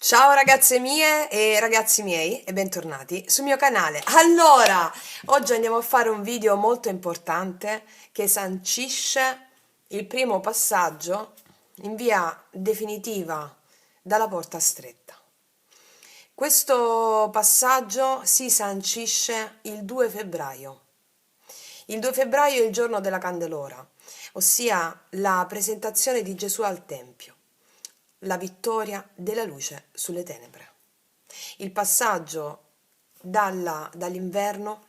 Ciao ragazze mie e ragazzi miei e bentornati sul mio canale. Allora, oggi andiamo a fare un video molto importante che sancisce il primo passaggio in via definitiva dalla porta stretta. Questo passaggio si sancisce il 2 febbraio. Il 2 febbraio è il giorno della Candelora, ossia la presentazione di Gesù al Tempio, la vittoria della luce sulle tenebre. Il passaggio dall'inverno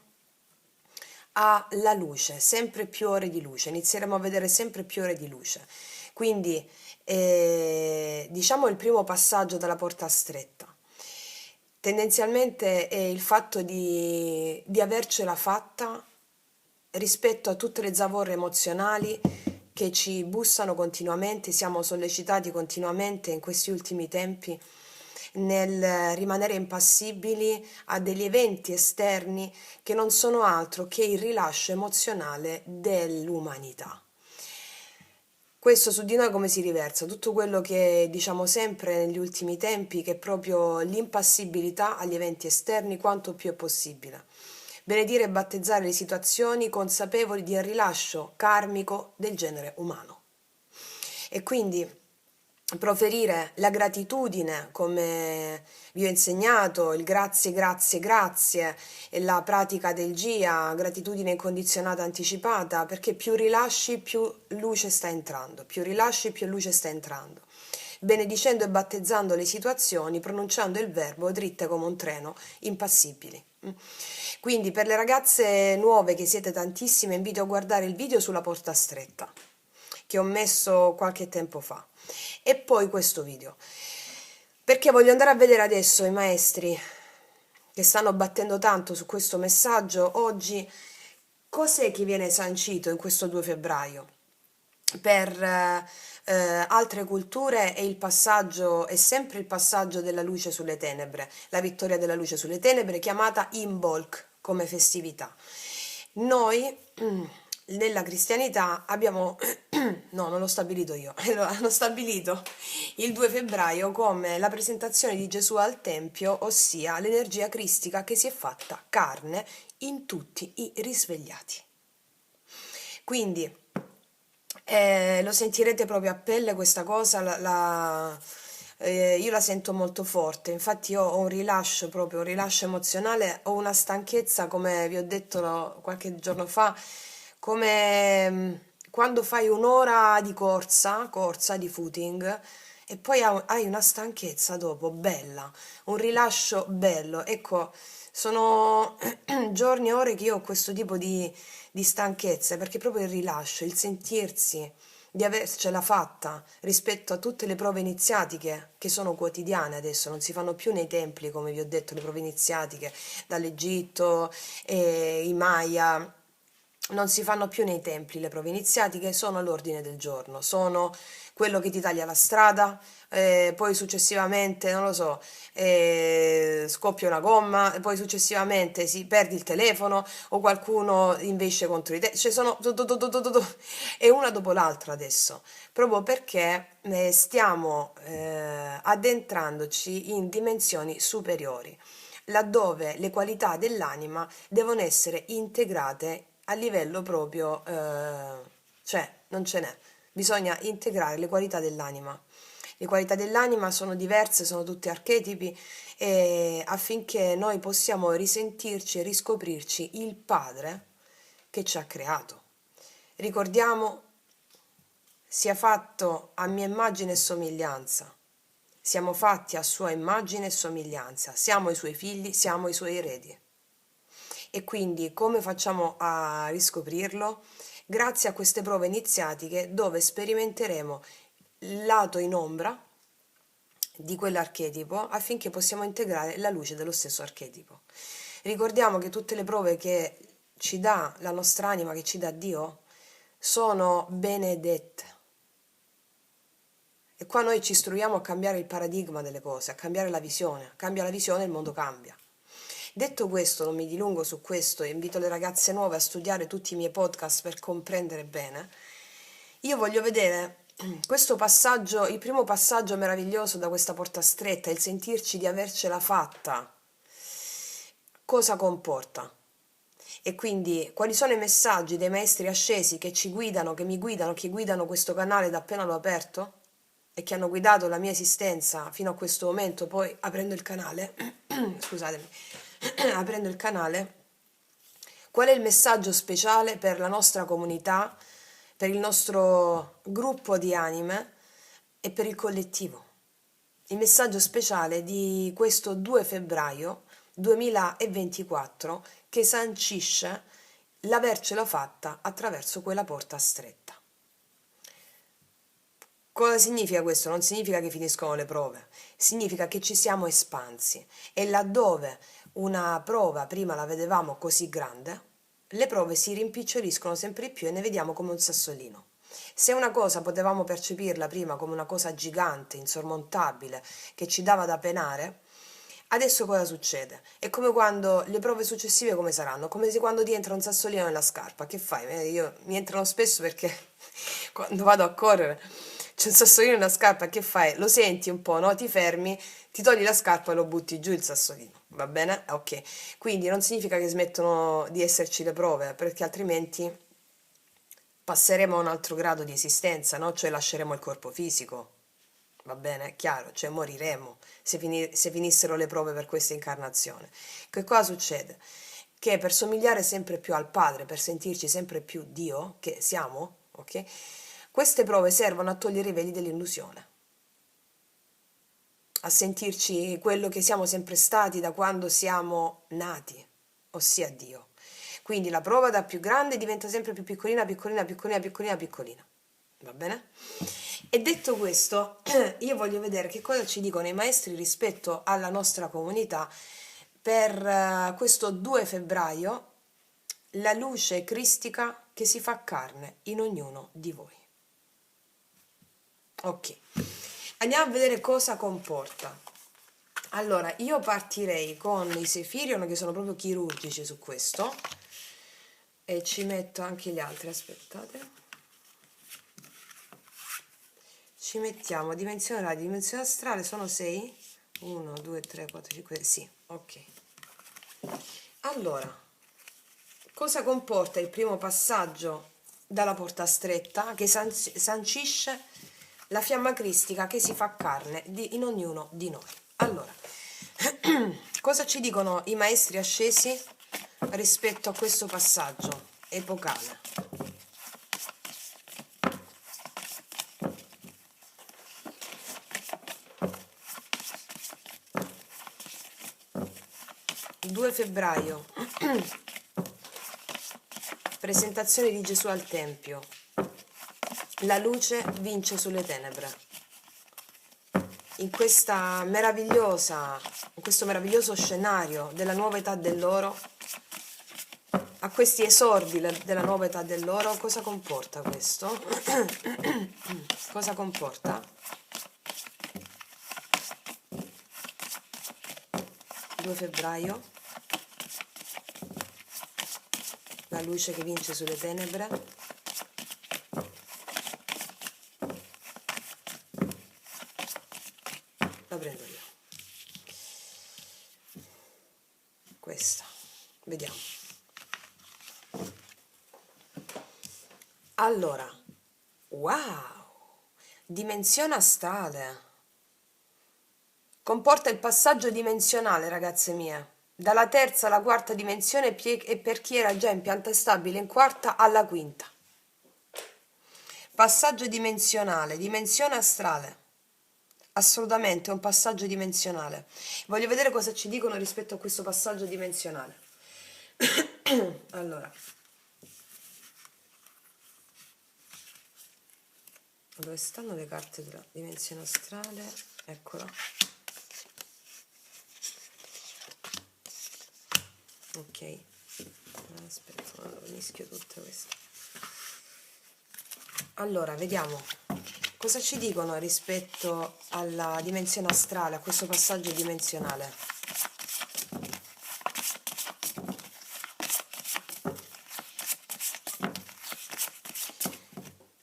alla luce, sempre più ore di luce, inizieremo a vedere sempre più ore di luce. Quindi diciamo il primo passaggio dalla porta stretta. Tendenzialmente è il fatto di avercela fatta rispetto a tutte le zavorre emozionali che ci bussano continuamente, siamo sollecitati continuamente in questi ultimi tempi nel rimanere impassibili a degli eventi esterni che non sono altro che il rilascio emozionale dell'umanità. Questo su di noi come si riversa? Tutto quello che diciamo sempre negli ultimi tempi, che è proprio l'impassibilità agli eventi esterni quanto più è possibile. Benedire e battezzare le situazioni consapevoli del rilascio karmico del genere umano. E quindi proferire la gratitudine, come vi ho insegnato, il grazie, grazie, grazie, e la pratica del GIA, gratitudine incondizionata anticipata, perché più rilasci più luce sta entrando, più rilasci più luce sta entrando. Benedicendo e battezzando le situazioni, pronunciando il verbo dritte come un treno, impassibili. Quindi per le ragazze nuove, che siete tantissime, invito a guardare il video sulla porta stretta che ho messo qualche tempo fa e poi questo video, perché voglio andare a vedere adesso i maestri che stanno battendo tanto su questo messaggio oggi. Cos'è che viene sancito in questo 2 febbraio? Per altre culture è il passaggio, è sempre il passaggio della luce sulle tenebre, la vittoria della luce sulle tenebre, chiamata Imbolc come festività. Noi nella cristianità abbiamo, no, non l'ho stabilito io, l'ho stabilito il 2 febbraio come la presentazione di Gesù al Tempio, ossia l'energia cristica che si è fatta carne in tutti i risvegliati. Quindi lo sentirete proprio a pelle questa cosa, io la sento molto forte, infatti io ho un rilascio proprio, un rilascio emozionale, ho una stanchezza, come vi ho detto qualche giorno fa, come quando fai un'ora di corsa di footing, e poi hai una stanchezza dopo, bella, un rilascio bello. Ecco, sono giorni e ore che io ho questo tipo di stanchezza, perché proprio il rilascio, il sentirsi di avercela fatta rispetto a tutte le prove iniziatiche che sono quotidiane adesso, non si fanno più nei templi, come vi ho detto, le prove iniziatiche dall'Egitto, i Maya. Non si fanno più nei templi le prove iniziatiche, sono all'ordine del giorno, sono quello che ti taglia la strada, poi successivamente, non lo so, scoppia una gomma, e poi successivamente si perdi il telefono o qualcuno invece contro di te, cioè sono e una dopo l'altra adesso, proprio perché stiamo addentrandoci in dimensioni superiori, laddove le qualità dell'anima devono essere integrate a livello proprio, cioè non ce n'è, bisogna integrare le qualità dell'anima. Le qualità dell'anima sono diverse, sono tutti archetipi, affinché noi possiamo risentirci e riscoprirci il Padre che ci ha creato. Ricordiamo, sia fatto a mia immagine e somiglianza. Siamo fatti a sua immagine e somiglianza, siamo i suoi figli, siamo i suoi eredi. E quindi come facciamo a riscoprirlo? Grazie a queste prove iniziatiche dove sperimenteremo il lato in ombra di quell'archetipo affinché possiamo integrare la luce dello stesso archetipo. Ricordiamo che tutte le prove che ci dà la nostra anima, che ci dà Dio, sono benedette. E qua noi ci istruiamo a cambiare il paradigma delle cose, a cambiare la visione. Cambia la visione e il mondo cambia. Detto questo, non mi dilungo su questo e invito le ragazze nuove a studiare tutti i miei podcast per comprendere bene. Io voglio vedere questo passaggio, il primo passaggio meraviglioso da questa porta stretta, il sentirci di avercela fatta, cosa comporta? E quindi quali sono i messaggi dei maestri ascesi che ci guidano, che mi guidano, che guidano questo canale da appena l'ho aperto e che hanno guidato la mia esistenza fino a questo momento, poi aprendo il canale, scusatemi, aprendo il canale, qual è il messaggio speciale per la nostra comunità, per il nostro gruppo di anime e per il collettivo? Il messaggio speciale di questo 2 febbraio 2024 che sancisce l'avercela fatta attraverso quella porta stretta. Cosa significa questo? Non significa che finiscono le prove, significa che ci siamo espansi e laddove una prova prima la vedevamo così grande, le prove si rimpiccioliscono sempre di più e ne vediamo come un sassolino. Se una cosa potevamo percepirla prima come una cosa gigante, insormontabile, che ci dava da penare, adesso cosa succede? È come quando le prove successive come saranno? Come se quando ti entra un sassolino nella scarpa, che fai? Io mi entrano spesso perché quando vado a correre c'è un sassolino nella scarpa, che fai? Lo senti un po', no? Ti fermi, ti togli la scarpa e lo butti giù il sassolino, va bene? Ok. Quindi non significa che smettono di esserci le prove, perché altrimenti passeremo a un altro grado di esistenza, no? Cioè lasceremo il corpo fisico, va bene? Chiaro, cioè moriremo se finissero le prove per questa incarnazione. Che cosa succede? Che per somigliare sempre più al Padre, per sentirci sempre più Dio, che siamo, ok? Queste prove servono a togliere i veli dell'illusione, a sentirci quello che siamo sempre stati da quando siamo nati, ossia Dio. Quindi la prova da più grande diventa sempre più piccolina, piccolina, piccolina, piccolina, piccolina. Va bene? E detto questo, io voglio vedere che cosa ci dicono i maestri rispetto alla nostra comunità per questo 2 febbraio, la luce cristica che si fa carne in ognuno di voi. Ok, andiamo a vedere cosa comporta. Allora, io partirei con i Sefirion che sono proprio chirurgici su questo e ci metto anche gli altri, aspettate. Ci mettiamo dimensione radio, dimensione astrale, sono 6? 1, 2, 3, 4, 5, sì, ok. Allora, cosa comporta il primo passaggio dalla porta stretta che sancisce la fiamma cristica che si fa carne in ognuno di noi? Allora, cosa ci dicono i maestri ascesi rispetto a questo passaggio epocale? 2 febbraio, presentazione di Gesù al Tempio. La luce vince sulle tenebre. In questo meraviglioso scenario della nuova età dell'oro, a questi esordi della nuova età dell'oro, cosa comporta questo? Cosa comporta? 2 febbraio, la luce che vince sulle tenebre. La prendo io. Questa. Vediamo. Allora, wow! Dimensione astrale. Comporta il passaggio dimensionale, ragazze mie, dalla terza alla quarta dimensione e per chi era già in pianta stabile in quarta alla quinta. Passaggio dimensionale, dimensione astrale. Assolutamente un passaggio dimensionale. Voglio vedere cosa ci dicono rispetto a questo passaggio dimensionale. Allora, dove stanno le carte della dimensione astrale? Eccola. Ok, aspetta, mischio tutte queste. Allora, vediamo cosa ci dicono rispetto alla dimensione astrale, a questo passaggio dimensionale.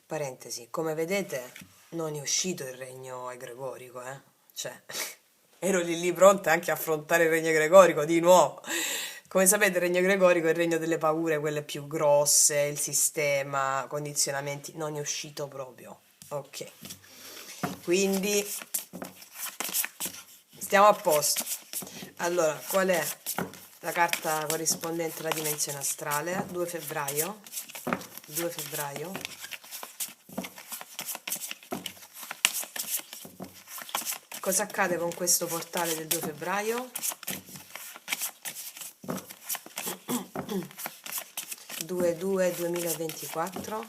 Parentesi, come vedete non è uscito il regno egregorico, Cioè, ero lì pronta anche a affrontare il regno egregorico di nuovo. Come sapete, il regno egregorico è il regno delle paure, quelle più grosse, il sistema, condizionamenti, non è uscito proprio. Ok, quindi stiamo a posto. Allora, qual è la carta corrispondente alla dimensione astrale? 2 febbraio. 2 febbraio. Cosa accade con questo portale del 2 febbraio? 2/2/2024.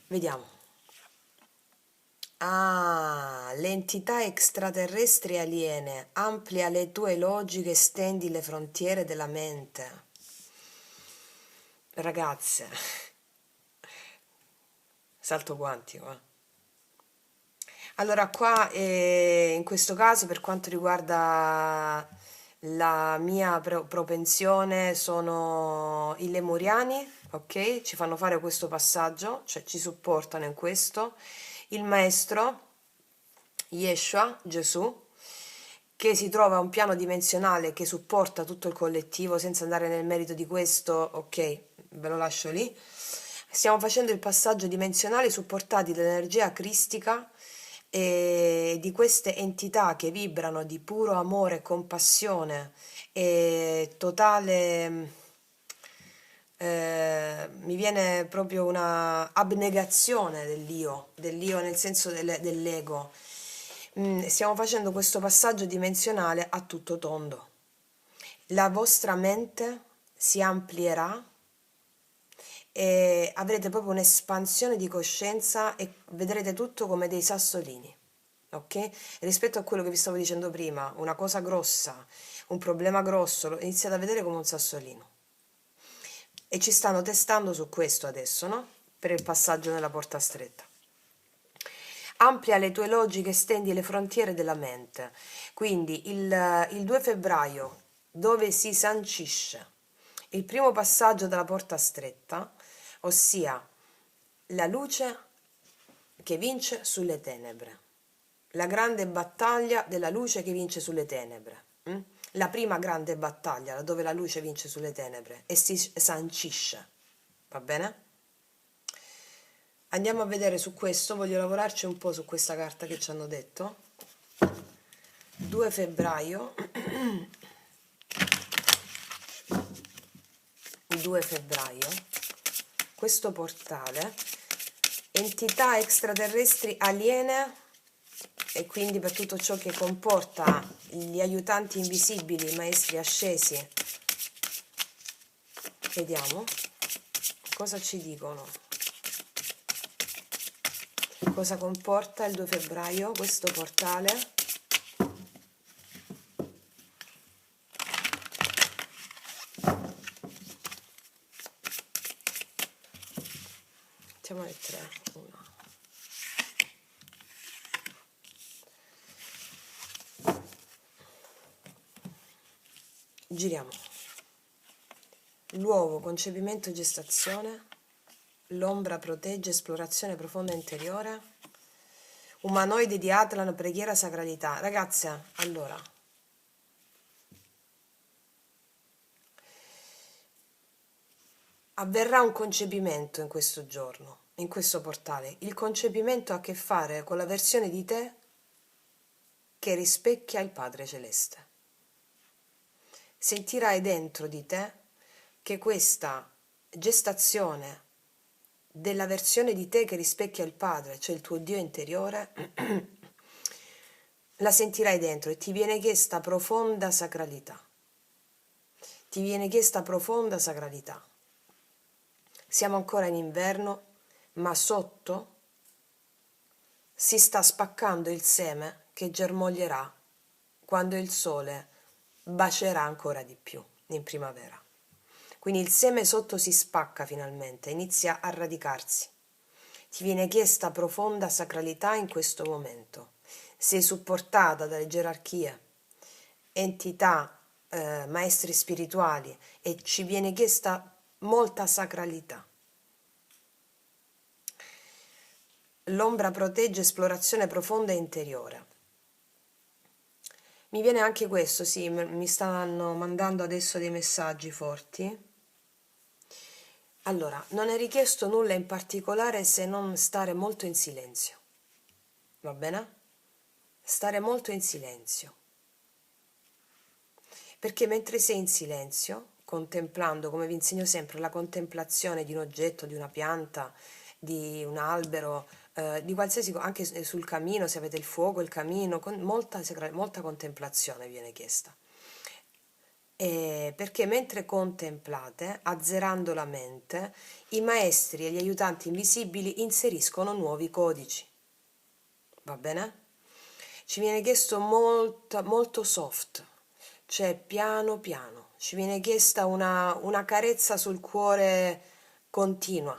Vediamo. Ah, le entità extraterrestri aliene, amplia le tue logiche, stendi le frontiere della mente. Ragazze, salto quantico, Allora, qua in questo caso, per quanto riguarda la mia propensione, sono i lemuriani, ok? Ci fanno fare questo passaggio, cioè ci supportano in questo. Il maestro, Yeshua, Gesù, che si trova a un piano dimensionale che supporta tutto il collettivo, senza andare nel merito di questo, ok, ve lo lascio lì. Stiamo facendo il passaggio dimensionale supportati dall'energia cristica e di queste entità che vibrano di puro amore, compassione e totale, mi viene proprio una abnegazione dell'io nel senso dell'ego. Stiamo facendo questo passaggio dimensionale a tutto tondo. La vostra mente si amplierà e avrete proprio un'espansione di coscienza e vedrete tutto come dei sassolini, ok? Rispetto a quello che vi stavo dicendo prima, una cosa grossa, un problema grosso, lo iniziate a vedere come un sassolino. E ci stanno testando su questo adesso, no? Per il passaggio nella porta stretta. Amplia le tue logiche, stendi le frontiere della mente. Quindi il 2 febbraio, dove si sancisce il primo passaggio della porta stretta, ossia la luce che vince sulle tenebre, la grande battaglia della luce che vince sulle tenebre, la prima grande battaglia dove la luce vince sulle tenebre e si sancisce, va bene? Andiamo a vedere su questo, voglio lavorarci un po' su questa carta che ci hanno detto. 2 febbraio 2 febbraio questo portale, entità extraterrestri aliene, e quindi per tutto ciò che comporta gli aiutanti invisibili, i maestri ascesi. Vediamo cosa ci dicono, cosa comporta il 2 febbraio questo portale. Mettiamo le 3, 1. Giriamo. L'uovo, concepimento e gestazione. L'ombra protegge, esplorazione profonda interiore. Umanoide di Atlan, preghiera, sacralità. Ragazze, allora, avverrà un concepimento in questo giorno, in questo portale. Il concepimento ha a che fare con la versione di te che rispecchia il Padre Celeste. Sentirai dentro di te che questa gestazione della versione di te che rispecchia il Padre, cioè il tuo Dio interiore, la sentirai dentro e ti viene chiesta profonda sacralità. Ti viene chiesta profonda sacralità. Siamo ancora in inverno, ma sotto si sta spaccando il seme che germoglierà quando il sole bacerà ancora di più in primavera. Quindi il seme sotto si spacca finalmente, inizia a radicarsi. Ti viene chiesta profonda sacralità in questo momento. Sei supportata dalle gerarchie entità, maestri spirituali, e ci viene chiesta molta sacralità. L'ombra protegge esplorazione profonda e interiore. Mi viene anche questo, sì, mi stanno mandando adesso dei messaggi forti. Allora, non è richiesto nulla in particolare se non stare molto in silenzio. Va bene? Stare molto in silenzio. Perché mentre sei in silenzio, contemplando, come vi insegno sempre, la contemplazione di un oggetto, di una pianta, di un albero, di qualsiasi cosa, anche sul camino, se avete il fuoco, il camino, con molta contemplazione viene chiesta. Perché mentre contemplate, azzerando la mente, i maestri e gli aiutanti invisibili inseriscono nuovi codici. Va bene? Ci viene chiesto molto soft, cioè piano piano. Ci viene chiesta una carezza sul cuore continua.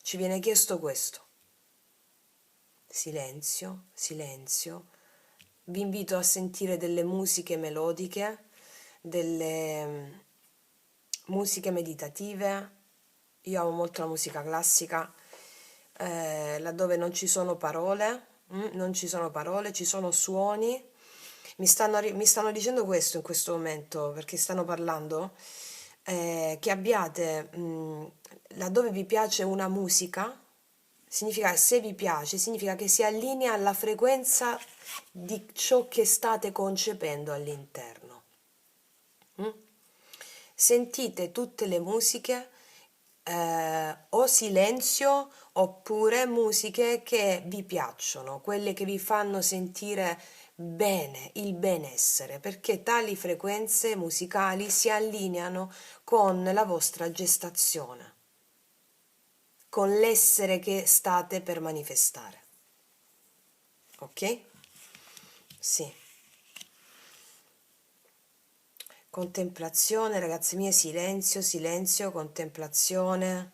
Ci viene chiesto questo. Silenzio, silenzio. Vi invito a sentire delle musiche melodiche, delle musiche meditative. Io amo molto la musica classica, laddove non ci sono parole, non ci sono parole, ci sono suoni. Mi stanno dicendo questo in questo momento, perché stanno parlando, che abbiate, laddove vi piace una musica, significa, se vi piace, significa che si allinea alla frequenza di ciò che state concependo all'interno. Mm? Sentite tutte le musiche, o silenzio oppure musiche che vi piacciono, quelle che vi fanno sentire bene, il benessere, perché tali frequenze musicali si allineano con la vostra gestazione, con l'essere che state per manifestare. Ok? Sì. Contemplazione, ragazzi miei, silenzio, silenzio, contemplazione.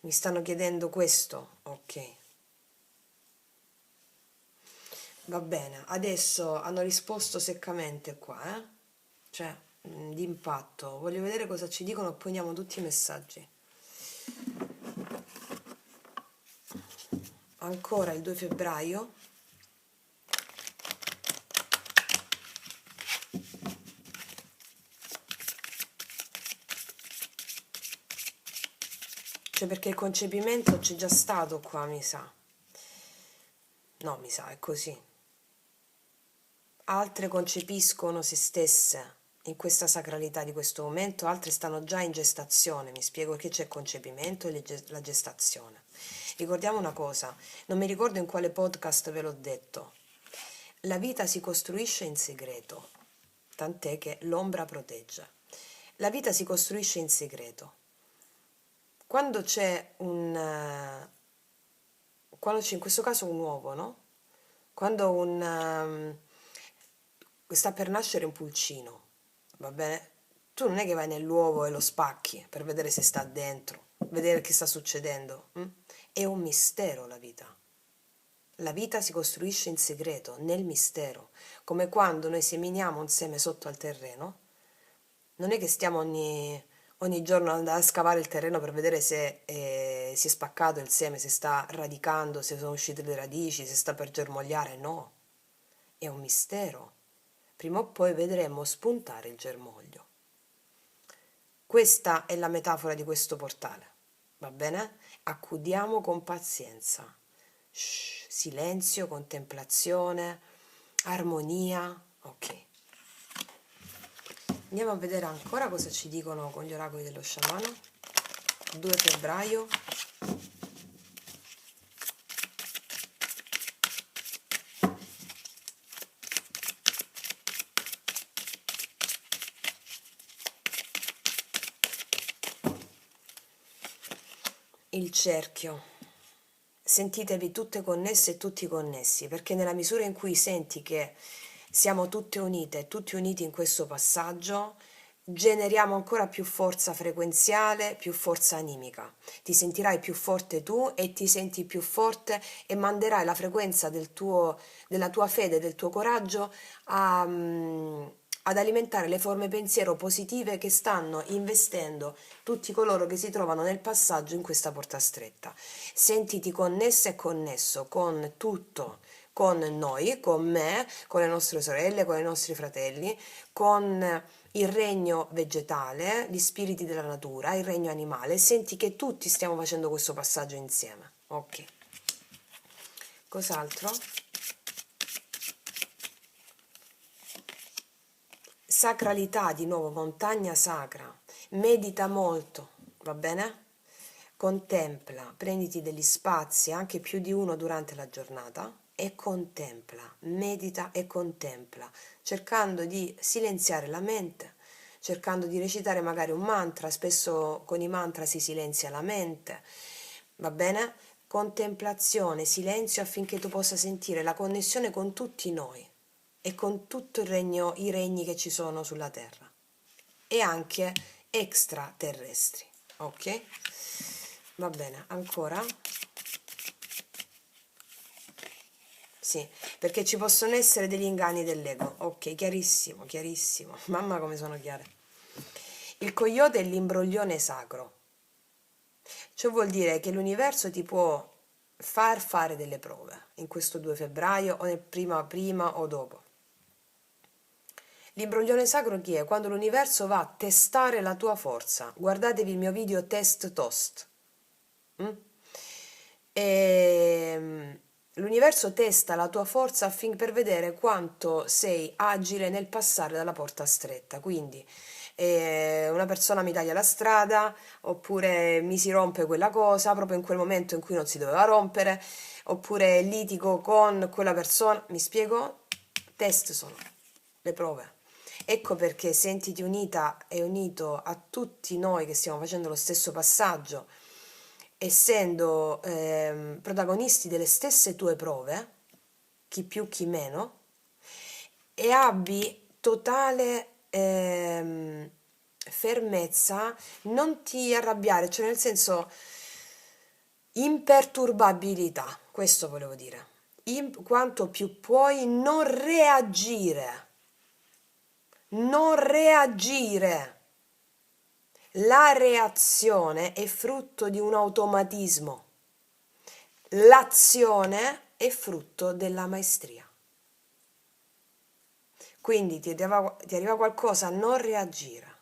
Mi stanno chiedendo questo? Ok. Va bene, adesso hanno risposto seccamente qua, Cioè, d'impatto. Voglio vedere cosa ci dicono, poi andiamo tutti i messaggi. Ancora il 2 febbraio. Cioè, perché il concepimento c'è già stato qua, mi sa. No, mi sa, è così. Altre concepiscono se stesse in questa sacralità di questo momento, altre stanno già in gestazione. Mi spiego, che c'è concepimento e la gestazione. Ricordiamo una cosa, non mi ricordo in quale podcast ve l'ho detto. La vita si costruisce in segreto, tant'è che l'ombra protegge. La vita si costruisce in segreto. Quando c'è quando c'è in questo caso un uovo, no? Quando sta per nascere un pulcino, va bene? Tu non è che vai nell'uovo e lo spacchi per vedere se sta dentro, vedere che sta succedendo. È un mistero la vita. La vita si costruisce in segreto, nel mistero, come quando noi seminiamo un seme sotto al terreno. Non è che stiamo ogni giorno ad andare a scavare il terreno per vedere se si è spaccato il seme, se sta radicando, se sono uscite le radici, se sta per germogliare. No, è un mistero. Prima o poi vedremo spuntare il germoglio. Questa è la metafora di questo portale, va bene? Accudiamo con pazienza. Silenzio, contemplazione, armonia. Ok. Andiamo a vedere ancora cosa ci dicono con gli oracoli dello sciamano. 2 febbraio. Il cerchio. Sentitevi tutte connesse e tutti connessi, perché nella misura in cui senti che siamo tutte unite, tutti uniti in questo passaggio, generiamo ancora più forza frequenziale, più forza animica. Ti sentirai più forte tu e ti senti più forte e manderai la frequenza della tua fede, del tuo coraggio ad alimentare le forme pensiero positive che stanno investendo tutti coloro che si trovano nel passaggio in questa porta stretta. Sentiti connessa e connesso con tutto, con noi, con me, con le nostre sorelle, con i nostri fratelli, con il regno vegetale, gli spiriti della natura, il regno animale. Senti che tutti stiamo facendo questo passaggio insieme. Ok. Cos'altro? Sacralità, di nuovo, montagna sacra. Medita molto, va bene? Contempla, prenditi degli spazi, anche più di uno durante la giornata, e contempla, medita e contempla, cercando di silenziare la mente, cercando di recitare magari un mantra, spesso con i mantra si silenzia la mente, va bene? Contemplazione, silenzio affinché tu possa sentire la connessione con tutti noi e con tutto il regno, i regni che ci sono sulla terra e anche extraterrestri. Ok? Va bene, ancora? Sì, perché ci possono essere degli inganni dell'ego. Ok, chiarissimo, chiarissimo. Mamma come sono chiare. Il coyote è l'imbroglione sacro. Ciò vuol dire che l'universo ti può far fare delle prove in questo 2 febbraio o nel prima o dopo. L'imbroglione sacro chi è? Quando l'universo va a testare la tua forza. Guardatevi il mio video test toast. Mm? L'universo testa la tua forza per vedere quanto sei agile nel passare dalla porta stretta. Quindi una persona mi taglia la strada, oppure mi si rompe quella cosa proprio in quel momento in cui non si doveva rompere, oppure litigo con quella persona. Mi spiego? Test sono le prove. Ecco perché sentiti unita e unito a tutti noi che stiamo facendo lo stesso passaggio, essendo protagonisti delle stesse tue prove, chi più chi meno, e abbi totale fermezza, non ti arrabbiare, cioè nel senso imperturbabilità, questo volevo dire, quanto più puoi non reagire. Non reagire. La reazione è frutto di un automatismo. L'azione è frutto della maestria. Quindi ti arriva qualcosa, non reagire.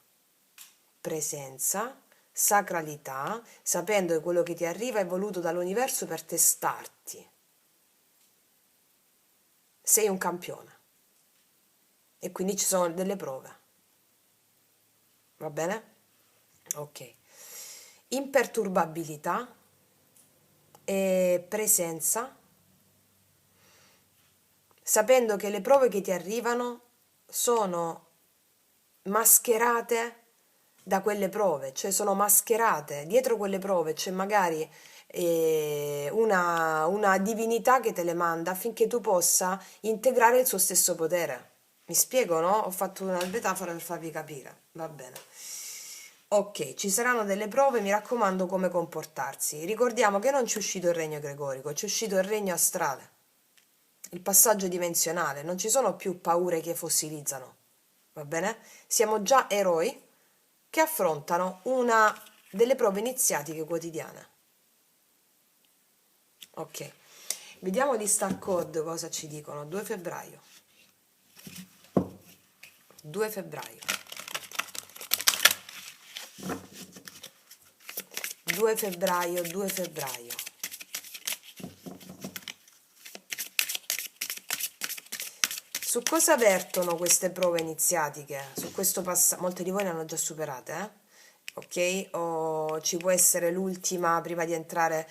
Presenza, sacralità, sapendo che quello che ti arriva è voluto dall'universo per testarti. Sei un campione. E quindi ci sono delle prove. Va bene? Ok. Imperturbabilità e presenza, sapendo che le prove che ti arrivano sono mascherate da quelle prove, cioè sono mascherate, dietro quelle prove c'è magari una divinità che te le manda affinché tu possa integrare il suo stesso potere. Mi spiego, no? Ho fatto una metafora per farvi capire, va bene. Ok, ci saranno delle prove, mi raccomando come comportarsi. Ricordiamo che non ci è uscito il regno gregorico, ci è uscito il regno astrale, il passaggio dimensionale, non ci sono più paure che fossilizzano, va bene? Siamo già eroi che affrontano una delle prove iniziatiche quotidiane. Ok, vediamo di Star Code cosa ci dicono. 2 febbraio. 2 febbraio. 2 febbraio, 2 febbraio. Su cosa vertono queste prove iniziatiche? Su questo passaggio, molte di voi le hanno già superate, ok? O ci può essere l'ultima prima di entrare,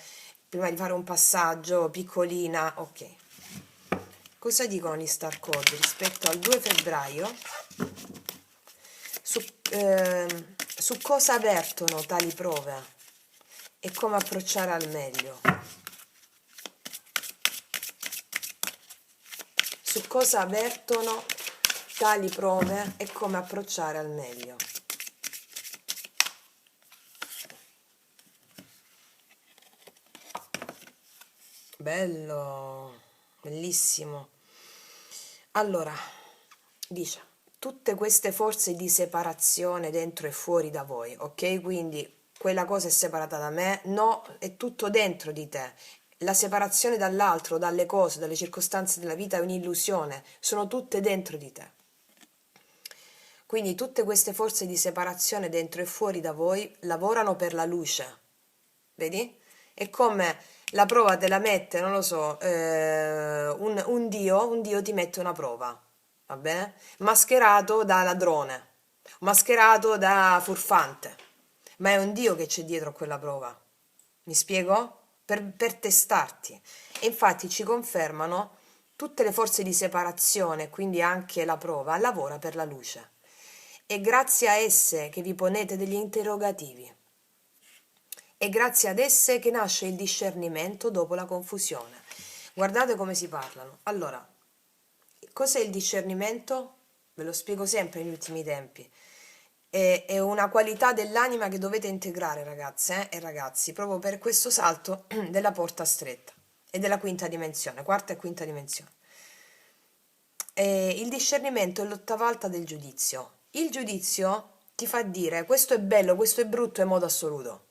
prima di fare un passaggio, piccolina, ok. Cosa dicono gli Star Code rispetto al 2 febbraio? Su cosa vertono tali prove e come approcciare al meglio? Su cosa avvertono tali prove e come approcciare al meglio. Bello, bellissimo. Allora, dice, tutte queste forze di separazione dentro e fuori da voi, ok? Quindi quella cosa è separata da me, no, è tutto dentro di te. La separazione dall'altro, dalle cose, dalle circostanze della vita è un'illusione, sono tutte dentro di te. Quindi tutte queste forze di separazione dentro e fuori da voi lavorano per la luce, vedi? È come la prova te la mette, non lo so, un dio ti mette una prova, va bene? Mascherato da ladrone, mascherato da furfante, ma è un dio che c'è dietro a quella prova. Mi spiego? Per testarti. E infatti ci confermano tutte le forze di separazione, quindi anche la prova, lavora per la luce. È grazie a esse che vi ponete degli interrogativi. È grazie ad esse che nasce il discernimento dopo la confusione. Guardate come si parlano. Allora, cos'è il discernimento? Ve lo spiego sempre negli ultimi tempi. È una qualità dell'anima che dovete integrare, ragazze e ragazzi, proprio per questo salto della porta stretta e della quinta dimensione, quarta e quinta dimensione. Il discernimento è l'ottava alta del giudizio. Il giudizio ti fa dire questo è bello, questo è brutto in modo assoluto.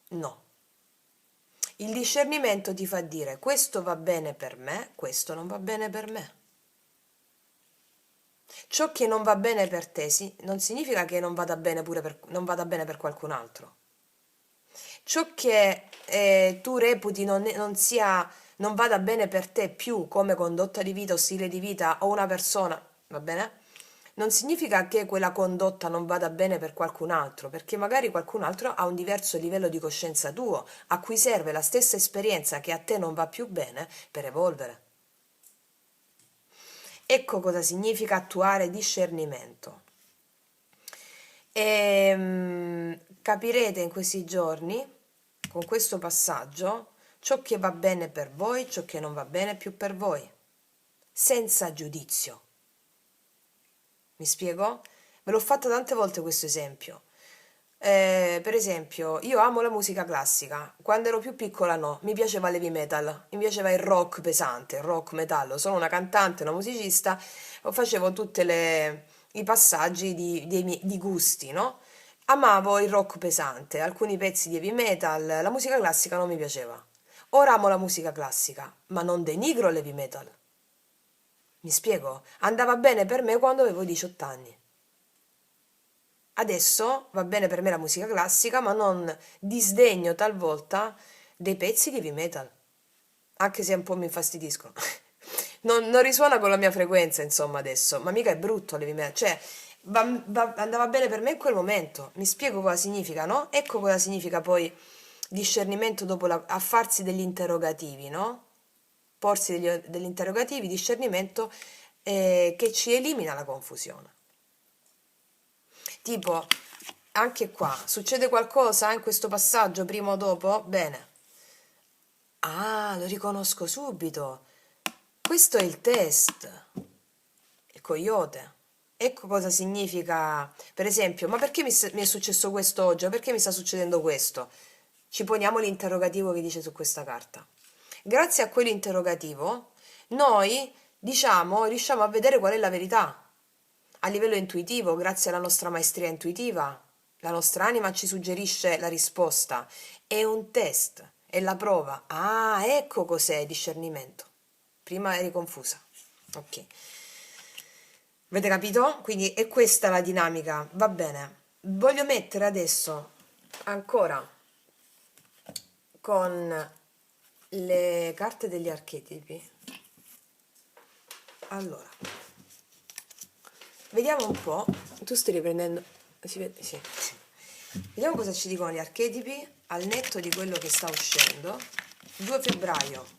No. Il discernimento ti fa dire questo va bene per me, questo non va bene per me. Ciò che non va bene per te non significa che non vada bene non vada bene per qualcun altro. Ciò che tu reputi non vada bene per te più come condotta di vita o stile di vita o una persona, va bene? Non significa che quella condotta non vada bene per qualcun altro, perché magari qualcun altro ha un diverso livello di coscienza tuo, a cui serve la stessa esperienza che a te non va più bene per evolvere. Ecco cosa significa attuare discernimento. Capirete in questi giorni, con questo passaggio, ciò che va bene per voi, ciò che non va bene più per voi, senza giudizio. Mi spiego? Ve l'ho fatto tante volte questo esempio. Per esempio, io amo la musica classica. Quando ero più piccola no, mi piaceva l'heavy metal, mi piaceva il rock pesante, il rock metallo. Sono una cantante, una musicista, facevo tutti i passaggi di gusti, no? Amavo il rock pesante, alcuni pezzi di heavy metal, la musica classica non mi piaceva. Ora amo la musica classica, ma non denigro l'heavy metal. Mi spiego? Andava bene per me quando avevo 18 anni. Adesso va bene per me la musica classica, ma non disdegno talvolta dei pezzi di heavy metal, anche se un po' mi infastidiscono. Non risuona con la mia frequenza, insomma, adesso, ma mica è brutto l'heavy metal, cioè andava bene per me in quel momento. Mi spiego cosa significa, no? Ecco cosa significa poi discernimento dopo a farsi degli interrogativi, no? Porsi degli interrogativi, discernimento che ci elimina la confusione. Tipo, anche qua, succede qualcosa in questo passaggio, prima o dopo? Bene. Ah, lo riconosco subito. Questo è il test, il coyote. Ecco cosa significa, per esempio, ma perché mi è successo questo oggi? O perché mi sta succedendo questo? Ci poniamo l'interrogativo che dice su questa carta. Grazie a quell'interrogativo, noi, diciamo, riusciamo a vedere qual è la verità. A livello intuitivo, grazie alla nostra maestria intuitiva, la nostra anima ci suggerisce la risposta. È un test, è la prova. Ah, ecco cos'è il discernimento. Prima eri confusa. Ok. Avete capito? Quindi è questa la dinamica. Va bene. Voglio mettere adesso ancora con le carte degli archetipi. Allora, vediamo un po'. Tu stai riprendendo. Si vede? Sì. Vediamo cosa ci dicono gli archetipi al netto di quello che sta uscendo. 2 febbraio.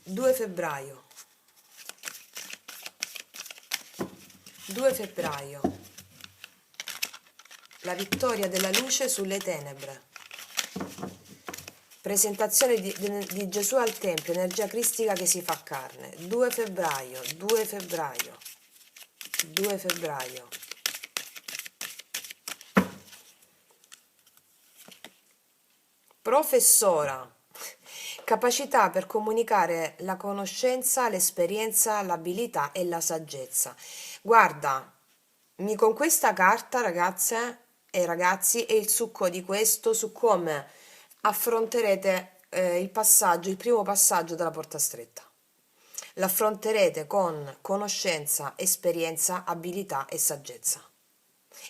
2 febbraio. 2 febbraio. La vittoria della luce sulle tenebre. Presentazione di Gesù al Tempio, energia cristica che si fa carne. 2 febbraio, 2 febbraio, 2 febbraio. Professora. capacità per comunicare la conoscenza, l'esperienza, l'abilità e la saggezza. Guarda, con questa carta, ragazze e ragazzi, è il succo di questo su come affronterete il passaggio, il primo passaggio della porta stretta. L'affronterete con conoscenza, esperienza, abilità e saggezza.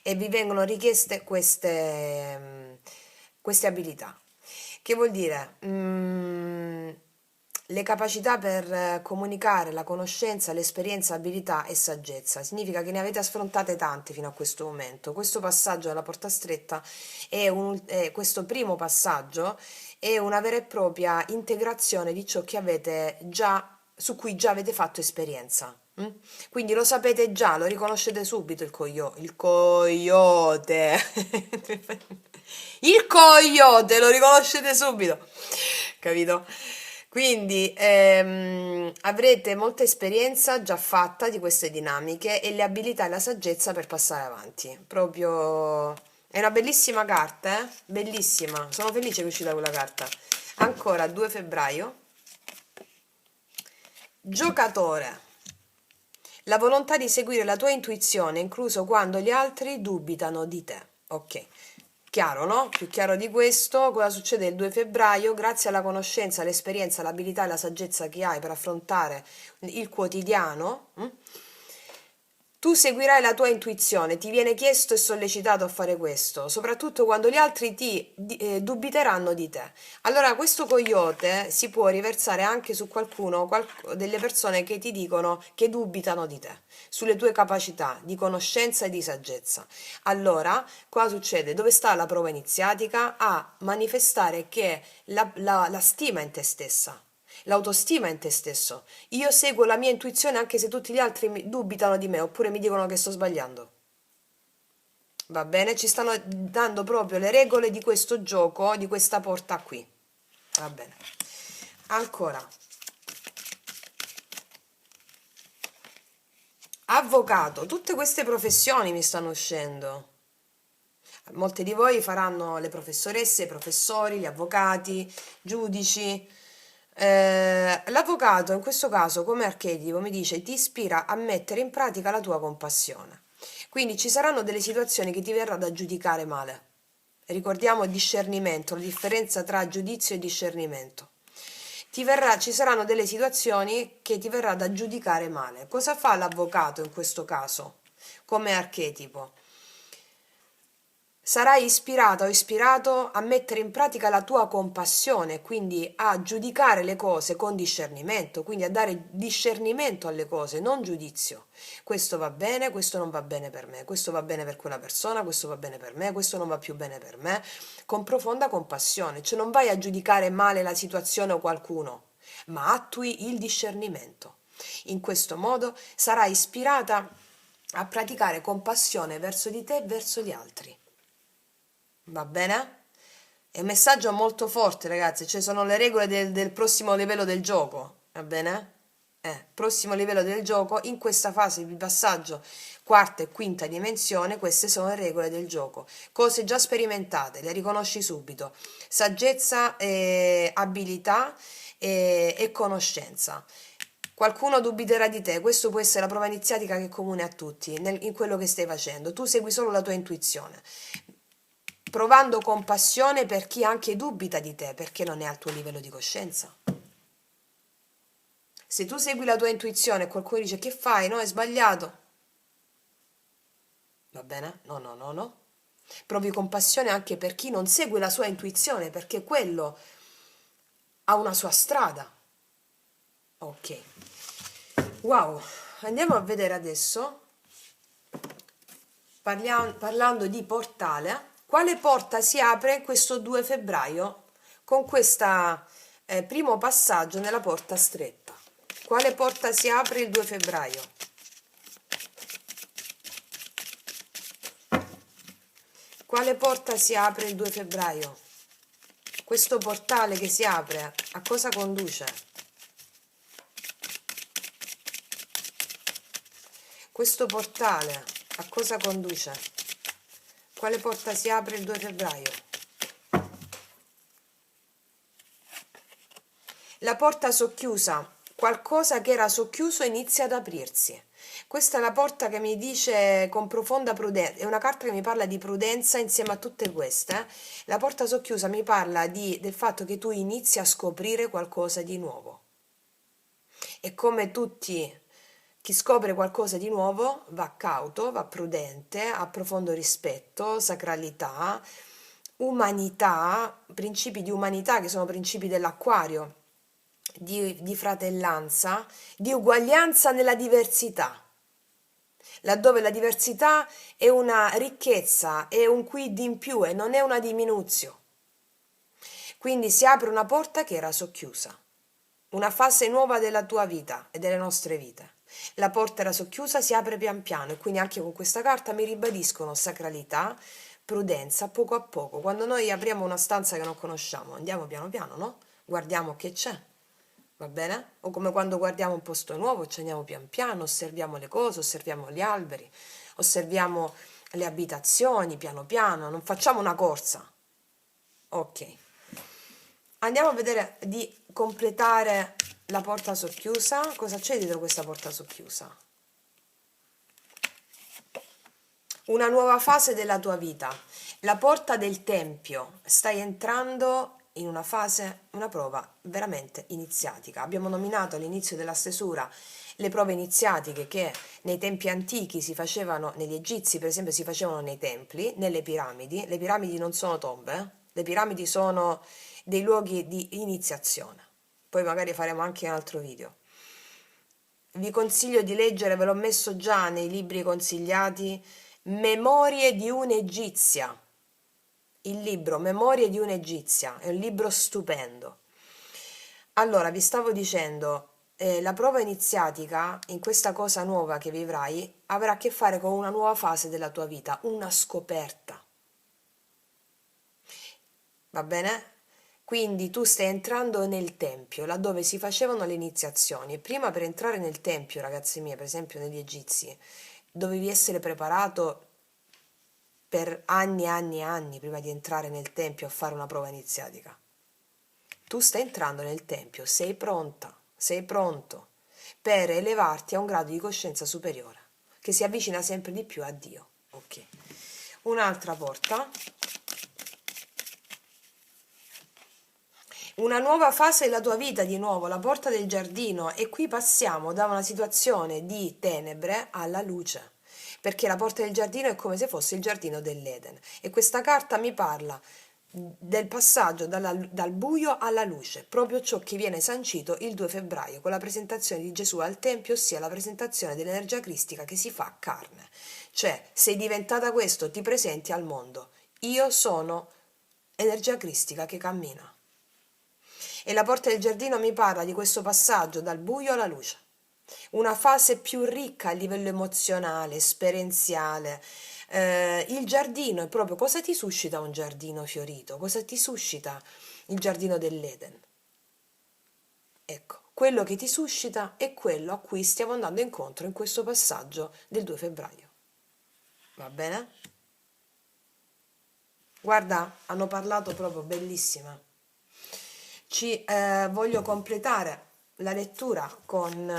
E vi vengono richieste queste abilità. Che vuol dire? Le capacità per comunicare la conoscenza, l'esperienza, abilità e saggezza. Significa che ne avete affrontate tante fino a questo momento. Questo passaggio alla porta stretta questo primo passaggio è una vera e propria integrazione di ciò che avete già, su cui già avete fatto esperienza. Quindi lo sapete già, lo riconoscete subito il coyote. Il coyote lo riconoscete subito, capito? Quindi avrete molta esperienza già fatta di queste dinamiche e le abilità e la saggezza per passare avanti. Proprio è una bellissima carta, bellissima. Sono felice che è uscita quella carta. Ancora 2 febbraio. Giocatore. La volontà di seguire la tua intuizione, incluso quando gli altri dubitano di te. Ok, chiaro, no? Più chiaro di questo, cosa succede il 2 febbraio? Grazie alla conoscenza, all'esperienza, all'abilità e alla saggezza che hai per affrontare il quotidiano, tu seguirai la tua intuizione, ti viene chiesto e sollecitato a fare questo, soprattutto quando gli altri dubiteranno di te. Allora questo coyote si può riversare anche su qualcuno, delle persone che ti dicono che dubitano di te, sulle tue capacità di conoscenza e di saggezza. Allora, cosa succede? Dove sta la prova iniziatica? A manifestare che la stima in te stessa. L'autostima in te stesso. Io seguo la mia intuizione anche se tutti gli altri dubitano di me oppure mi dicono che sto sbagliando. Va bene? Ci stanno dando proprio le regole di questo gioco, di questa porta qui. Va bene. Ancora. Avvocato. Tutte queste professioni mi stanno uscendo. Molte di voi faranno le professoresse, i professori, gli avvocati, giudici. L'avvocato in questo caso come archetipo mi dice ti ispira a mettere in pratica la tua compassione. Quindi ci saranno delle situazioni che ti verrà da giudicare male. Ricordiamo il discernimento, la differenza tra giudizio e discernimento. Ci saranno delle situazioni che ti verrà da giudicare male. Cosa fa l'avvocato in questo caso come archetipo? Sarai ispirata o ispirato a mettere in pratica la tua compassione, quindi a giudicare le cose con discernimento, quindi a dare discernimento alle cose, non giudizio. Questo va bene, questo non va bene per me, questo va bene per quella persona, questo va bene per me, questo non va più bene per me, con profonda compassione, cioè non vai a giudicare male la situazione o qualcuno, ma attui il discernimento. In questo modo sarai ispirata a praticare compassione verso di te e verso gli altri. Va bene? È un messaggio molto forte, ragazzi. Cioè, sono le regole del prossimo livello del gioco. Va bene? Prossimo livello del gioco. In questa fase di passaggio, quarta e quinta dimensione, queste sono le regole del gioco. Cose già sperimentate, le riconosci subito. Saggezza, abilità e conoscenza. Qualcuno dubiterà di te, questo può essere la prova iniziatica che è comune a tutti in quello che stai facendo. Tu segui solo la tua intuizione, provando compassione per chi anche dubita di te, perché non è al tuo livello di coscienza. Se tu segui la tua intuizione e qualcuno dice che fai, no, è sbagliato. Va bene? No, no, no, no. Provi compassione anche per chi non segue la sua intuizione, perché quello ha una sua strada. Ok. Wow, andiamo a vedere adesso, parlando di portale, quale porta si apre questo 2 febbraio con questo primo passaggio nella porta stretta. Quale porta si apre il 2 febbraio? Quale porta si apre il 2 febbraio? Questo portale che si apre, a cosa conduce? Questo portale a cosa conduce? Quale porta si apre il 2 febbraio? La porta socchiusa, qualcosa che era socchiuso inizia ad aprirsi. Questa è la porta che mi dice con profonda prudenza, è una carta che mi parla di prudenza insieme a tutte queste. La porta socchiusa mi parla del fatto che tu inizi a scoprire qualcosa di nuovo. E come tutti, chi scopre qualcosa di nuovo va cauto, va prudente, ha profondo rispetto, sacralità, umanità, principi di umanità che sono principi dell'acquario, di fratellanza, di uguaglianza nella diversità, laddove la diversità è una ricchezza, è un quid in più e non è una diminuzione. Quindi si apre una porta che era socchiusa, una fase nuova della tua vita e delle nostre vite. La porta era socchiusa, si apre pian piano e quindi anche con questa carta mi ribadiscono sacralità, prudenza, poco a poco. Quando noi apriamo una stanza che non conosciamo, andiamo piano piano, no? Guardiamo che c'è, va bene? O come quando guardiamo un posto nuovo, ci andiamo pian piano, osserviamo le cose, osserviamo gli alberi, osserviamo le abitazioni, piano piano, non facciamo una corsa. Ok. Andiamo a vedere di completare la porta socchiusa. Cosa c'è dietro questa porta socchiusa? Una nuova fase della tua vita. La porta del tempio. Stai entrando in una fase, una prova veramente iniziatica. Abbiamo nominato all'inizio della stesura le prove iniziatiche che nei tempi antichi si facevano, negli egizi per esempio si facevano nei templi, nelle piramidi. Le piramidi non sono tombe, le piramidi sono dei luoghi di iniziazione. Poi magari faremo anche un altro video. Vi consiglio di leggere, ve l'ho messo già nei libri consigliati, Memorie di un'Egizia. Il libro Memorie di un'Egizia è un libro stupendo. Allora, vi stavo dicendo, la prova iniziatica in questa cosa nuova che vivrai avrà a che fare con una nuova fase della tua vita, una scoperta. Va bene? Quindi tu stai entrando nel tempio, laddove si facevano le iniziazioni. E prima per entrare nel tempio, ragazzi miei, per esempio negli egizi, dovevi essere preparato per anni e anni e anni prima di entrare nel tempio a fare una prova iniziatica. Tu stai entrando nel tempio, sei pronta, sei pronto per elevarti a un grado di coscienza superiore, che si avvicina sempre di più a Dio. Ok. Un'altra porta. Una nuova fase della tua vita, di nuovo, la porta del giardino, e qui passiamo da una situazione di tenebre alla luce, perché la porta del giardino è come se fosse il giardino dell'Eden e questa carta mi parla del passaggio dal buio alla luce, proprio ciò che viene sancito il 2 febbraio con la presentazione di Gesù al Tempio, ossia la presentazione dell'energia cristica che si fa carne. Cioè, sei diventata questo, ti presenti al mondo. Io sono energia cristica che cammina. E la porta del giardino mi parla di questo passaggio dal buio alla luce, una fase più ricca a livello emozionale, esperienziale. Il giardino è proprio cosa ti suscita un giardino fiorito, cosa ti suscita il giardino dell'Eden. Ecco, quello che ti suscita è quello a cui stiamo andando incontro in questo passaggio del 2 febbraio. Va bene? Guarda, hanno parlato proprio bellissima. Voglio completare la lettura con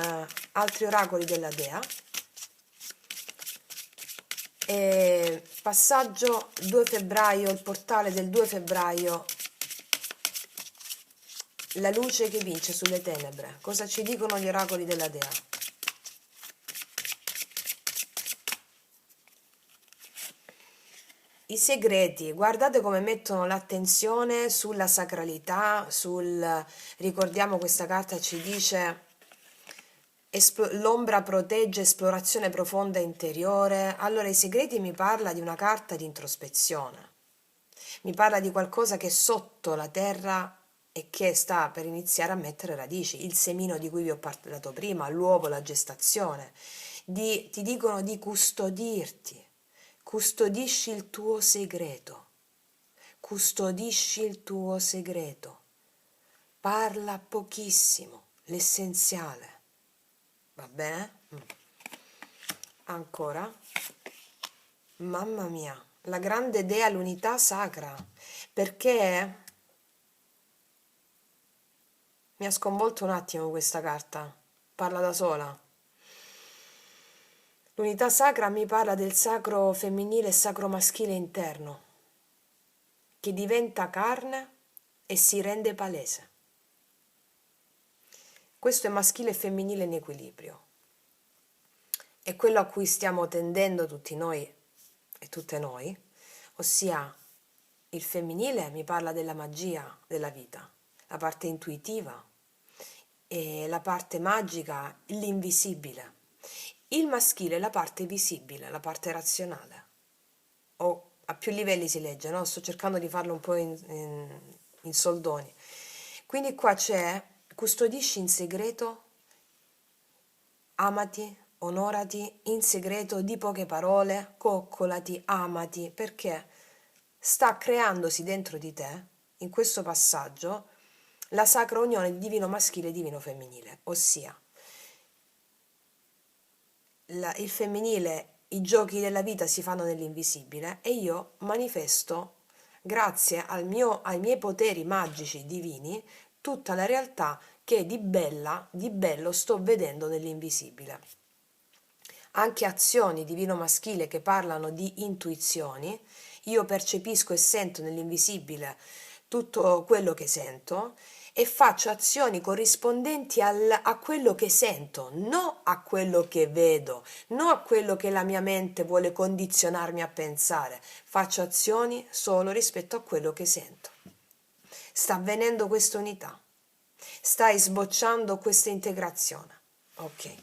altri oracoli della Dea. E passaggio 2 febbraio, il portale del 2 febbraio, la luce che vince sulle tenebre. Cosa ci dicono gli oracoli della Dea? I segreti, guardate come mettono l'attenzione sulla sacralità, ricordiamo questa carta ci dice l'ombra protegge esplorazione profonda interiore. Allora i segreti mi parla di una carta di introspezione, mi parla di qualcosa che è sotto la terra e che sta per iniziare a mettere radici, il semino di cui vi ho parlato prima, l'uovo, la gestazione. Ti dicono di custodirti. Custodisci il tuo segreto, custodisci il tuo segreto, parla pochissimo, l'essenziale, va bene? Ancora, mamma mia, la grande dea, l'unità sacra, perché Mi ha sconvolto un attimo questa carta. Parla da sola. L'unità sacra mi parla del sacro femminile e sacro maschile interno, che diventa carne e si rende palese. Questo è maschile e femminile in equilibrio. È quello a cui stiamo tendendo tutti noi e tutte noi, ossia il femminile mi parla della magia della vita, la parte intuitiva e la parte magica, l'invisibile. Il maschile è la parte visibile, la parte razionale. O a più livelli si legge, no? Sto cercando di farlo un po' in soldoni. Quindi qua c'è custodisci in segreto, amati, onorati in segreto di poche parole, coccolati, amati, perché sta creandosi dentro di te, in questo passaggio, la sacra unione di divino maschile e divino femminile, ossia il femminile, i giochi della vita si fanno nell'invisibile e io manifesto, grazie ai miei poteri magici divini, tutta la realtà che di bello sto vedendo nell'invisibile. Anche azioni divino maschile che parlano di intuizioni, io percepisco e sento nell'invisibile tutto quello che sento e faccio azioni corrispondenti a quello che sento, non a quello che vedo, non a quello che la mia mente vuole condizionarmi a pensare. Faccio azioni solo rispetto a quello che sento. Sta avvenendo questa unità. Stai sbocciando questa integrazione. Ok.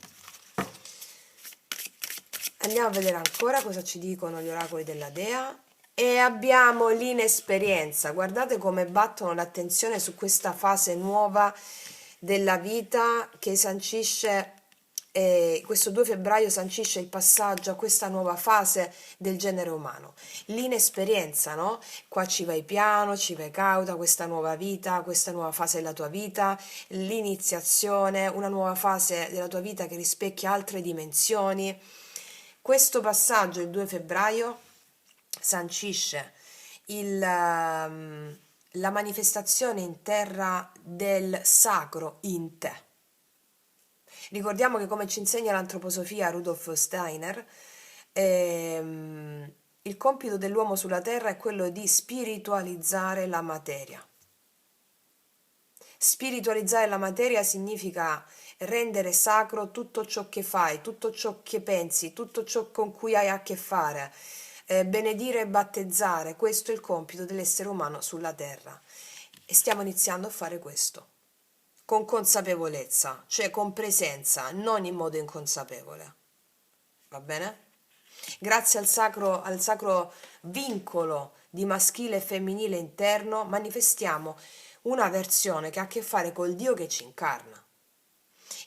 Andiamo a vedere ancora cosa ci dicono gli oracoli della Dea. E abbiamo l'inesperienza. Guardate come battono l'attenzione su questa fase nuova della vita che sancisce, questo 2 febbraio sancisce il passaggio a questa nuova fase del genere umano. L'inesperienza, no? Qua ci vai piano, ci vai cauta, questa nuova vita, questa nuova fase della tua vita, l'iniziazione, una nuova fase della tua vita che rispecchia altre dimensioni. Questo passaggio, il 2 febbraio, sancisce la manifestazione in terra del sacro in te. Ricordiamo che, come ci insegna l'antroposofia Rudolf Steiner, il compito dell'uomo sulla terra è quello di spiritualizzare la materia. Spiritualizzare la materia significa rendere sacro tutto ciò che fai, tutto ciò che pensi, tutto ciò con cui hai a che fare. Benedire e battezzare, questo è il compito dell'essere umano sulla terra. E stiamo iniziando a fare questo, con consapevolezza, cioè con presenza, non in modo inconsapevole. Va bene? Grazie al sacro vincolo di maschile e femminile interno, manifestiamo una versione che ha a che fare col Dio che ci incarna.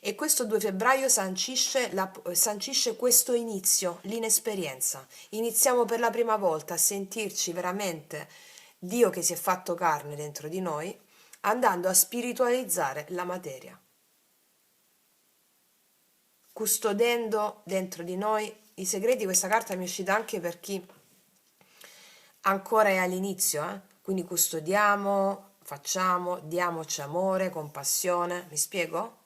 E questo 2 febbraio sancisce questo inizio, l'inesperienza. Iniziamo per la prima volta a sentirci veramente Dio che si è fatto carne dentro di noi, andando a spiritualizzare la materia, custodendo dentro di noi i segreti. Questa carta mi è uscita anche per chi ancora è all'inizio, quindi custodiamo, facciamo, diamoci amore, compassione. Mi spiego?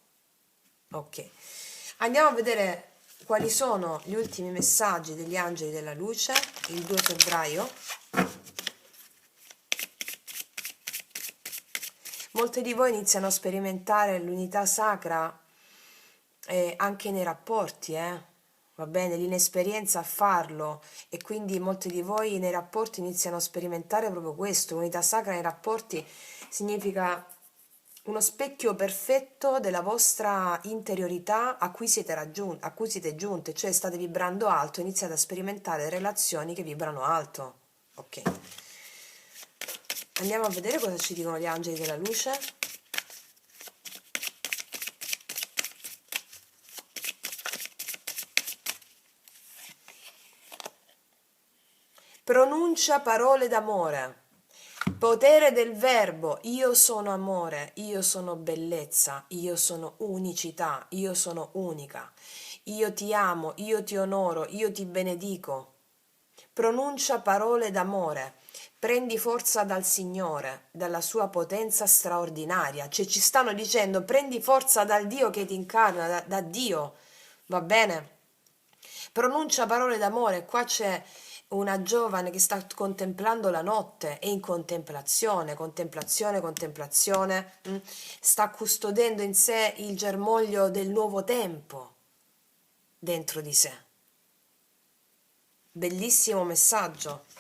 Ok. Andiamo a vedere quali sono gli ultimi messaggi degli angeli della luce il 2 febbraio. Molti di voi iniziano a sperimentare l'unità sacra anche nei rapporti, va bene, l'inesperienza a farlo, e quindi molti di voi nei rapporti iniziano a sperimentare proprio questo. Unità sacra nei rapporti significa uno specchio perfetto della vostra interiorità a cui siete giunte, cioè state vibrando alto, iniziate a sperimentare relazioni che vibrano alto. Ok. Andiamo a vedere cosa ci dicono gli angeli della luce. Pronuncia parole d'amore. Potere del verbo: io sono amore, io sono bellezza, io sono unicità, io sono unica, io ti amo, io ti onoro, io ti benedico. Pronuncia parole d'amore Prendi forza dal Signore, dalla sua potenza straordinaria. Cioè ci stanno dicendo prendi forza dal Dio che ti incarna, da Dio. Va bene? Pronuncia parole d'amore. Qua c'è una giovane che sta contemplando la notte, è in contemplazione, contemplazione, contemplazione. Sta custodendo in sé il germoglio del nuovo tempo dentro di sé. Bellissimo messaggio.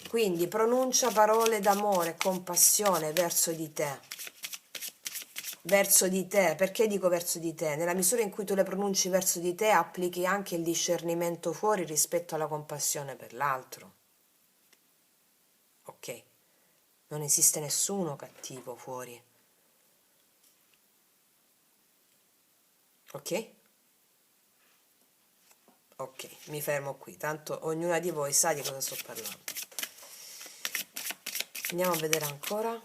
Quindi pronuncia parole d'amore e compassione verso di te. Verso di te, perché dico verso di te? Nella misura in cui tu le pronunci verso di te, applichi anche il discernimento fuori rispetto alla compassione per l'altro. Ok? Non esiste nessuno cattivo fuori. Ok? Ok, mi fermo qui, tanto ognuna di voi sa di cosa sto parlando. Andiamo a vedere ancora.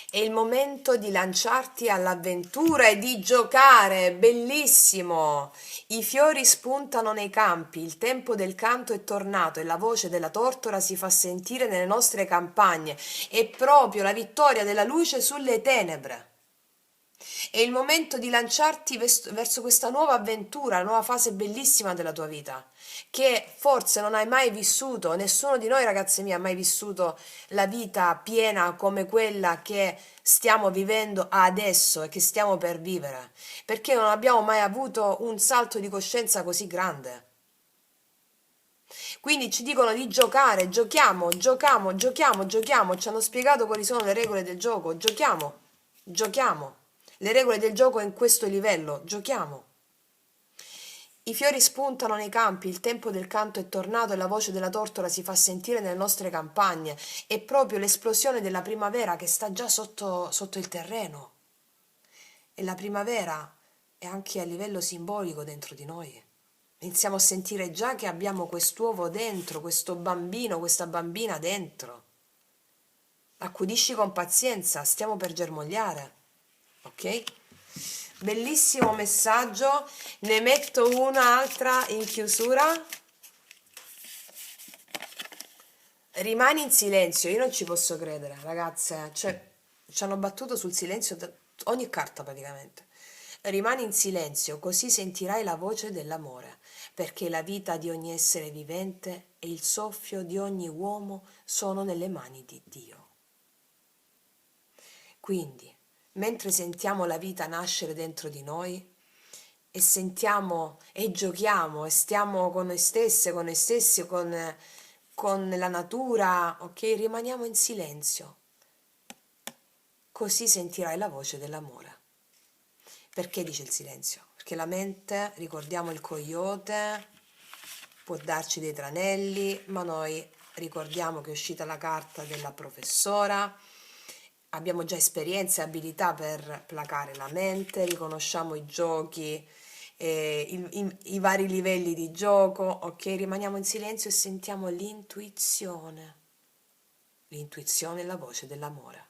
È il momento di lanciarti all'avventura e di giocare, bellissimo! I fiori spuntano nei campi, il tempo del canto è tornato e la voce della tortora si fa sentire nelle nostre campagne. È proprio la vittoria della luce sulle tenebre. È il momento di lanciarti verso questa nuova avventura, nuova fase bellissima della tua vita, che forse non hai mai vissuto, nessuno di noi ragazze mie ha mai vissuto la vita piena come quella che stiamo vivendo adesso e che stiamo per vivere, perché non abbiamo mai avuto un salto di coscienza così grande. Quindi ci dicono di giocare, giochiamo, giochiamo, giochiamo, giochiamo, ci hanno spiegato quali sono le regole del gioco, giochiamo, giochiamo. Le regole del gioco in questo livello, giochiamo. I fiori spuntano nei campi, il tempo del canto è tornato e la voce della tortora si fa sentire nelle nostre campagne. È proprio l'esplosione della primavera che sta già sotto il terreno. E la primavera è anche a livello simbolico dentro di noi. Iniziamo a sentire già che abbiamo quest'uovo dentro, questo bambino, questa bambina dentro. Accudisci con pazienza, stiamo per germogliare. Ok? Bellissimo messaggio, ne metto un'altra in chiusura. Rimani in silenzio, io non ci posso credere, ragazze, cioè ci hanno battuto sul silenzio ogni carta praticamente. Rimani in silenzio, così sentirai la voce dell'amore, perché la vita di ogni essere vivente e il soffio di ogni uomo sono nelle mani di Dio. Quindi, mentre sentiamo la vita nascere dentro di noi e sentiamo e giochiamo e stiamo con noi stesse, con noi stessi, con la natura, ok? Rimaniamo in silenzio. Così sentirai la voce dell'amore. Perché dice il silenzio? Perché la mente, ricordiamo il coyote, può darci dei tranelli, ma noi ricordiamo che è uscita la carta della professora. Abbiamo già esperienza e abilità per placare la mente, riconosciamo i giochi, i vari livelli di gioco, ok? Rimaniamo in silenzio e sentiamo l'intuizione. L'intuizione è la voce dell'amore.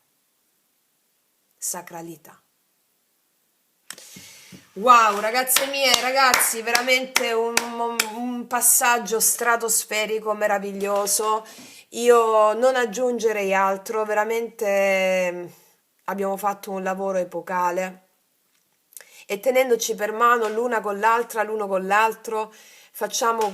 Sacralità. Wow, ragazze mie, ragazzi, veramente un passaggio stratosferico, meraviglioso. Io non aggiungerei altro, veramente abbiamo fatto un lavoro epocale e tenendoci per mano l'una con l'altra, l'uno con l'altro, sanciamo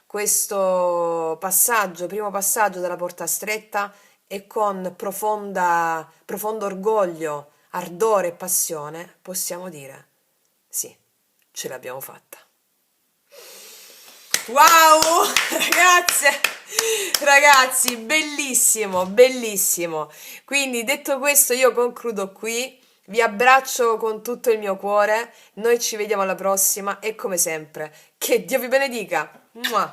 questo passaggio, primo passaggio della porta stretta e con profondo orgoglio, ardore e passione possiamo dire sì, ce l'abbiamo fatta. Wow, ragazzi, bellissimo, bellissimo. Quindi detto questo io concludo qui, vi abbraccio con tutto il mio cuore, noi ci vediamo alla prossima e come sempre, che Dio vi benedica. Mua.